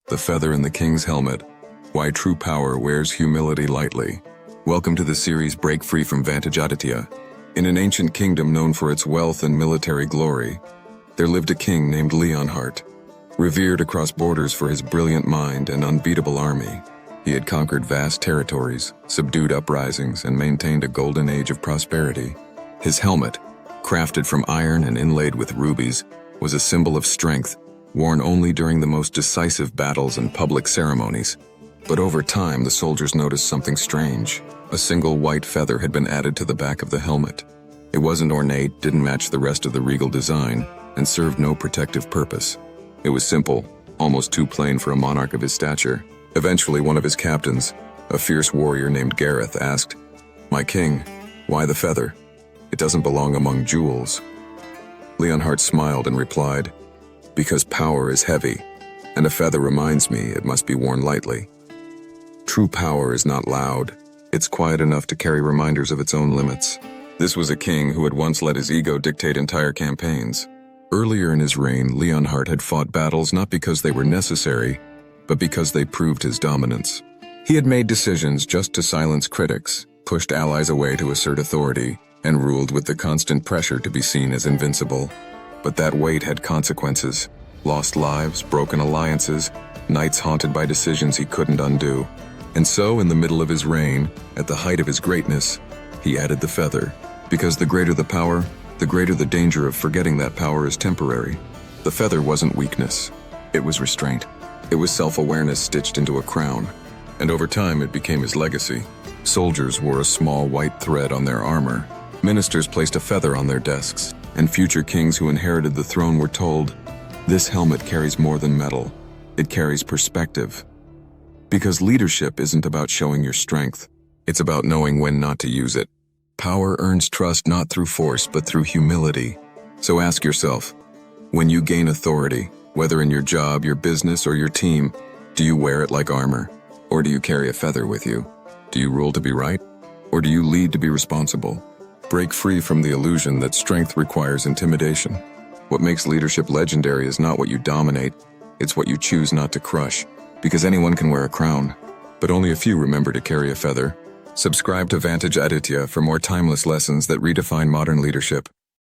The Feather in the King's Helmet. Why True Power Wears Humility Lightly. Welcome to the series Break Free from Vantage, Aditya. In an ancient kingdom known for its wealth and military glory, there lived a king named Leonhardt. Revered across borders for his brilliant mind and unbeatable army, he had conquered vast territories, subdued uprisings, and maintained a golden age of prosperity. His helmet, crafted from iron and inlaid with rubies, was a symbol of strength, worn only during the most decisive battles and public ceremonies. But over time, the soldiers noticed something strange. A single white feather had been added to the back of the helmet. It wasn't ornate, didn't match the rest of the regal design, and served no protective purpose. It was simple, almost too plain for a monarch of his stature. Eventually, one of his captains, a fierce warrior named Gareth, asked, "My king, why the feather? It doesn't belong among jewels." Leonhardt smiled and replied, "Because power is heavy, and a feather reminds me it must be worn lightly. True power is not loud. It's quiet enough to carry reminders of its own limits." This was a king who had once let his ego dictate entire campaigns. Earlier in his reign, Leonhardt had fought battles not because they were necessary, but because they proved his dominance. He had made decisions just to silence critics, pushed allies away to assert authority, and ruled with the constant pressure to be seen as invincible. But that weight had consequences: lost lives, broken alliances, nights haunted by decisions he couldn't undo. And so, in the middle of his reign, at the height of his greatness, he added the feather. Because the greater the power, the greater the danger of forgetting that power is temporary. The feather wasn't weakness. It was restraint. It was self-awareness stitched into a crown. And over time, it became his legacy. Soldiers wore a small white thread on their armor. Ministers placed a feather on their desks. And future kings who inherited the throne were told, "This helmet carries more than metal. It carries perspective." Because leadership isn't about showing your strength. It's about knowing when not to use it. Power earns trust not through force, but through humility. So ask yourself, when you gain authority, whether in your job, your business, or your team, do you wear it like armor? Or do you carry a feather with you? Do you rule to be right? Or do you lead to be responsible? Break free from the illusion that strength requires intimidation. What makes leadership legendary is not what you dominate, it's what you choose not to crush. Because anyone can wear a crown, but only a few remember to carry a feather. Subscribe to Vantage, Aditya for more timeless lessons that redefine modern leadership.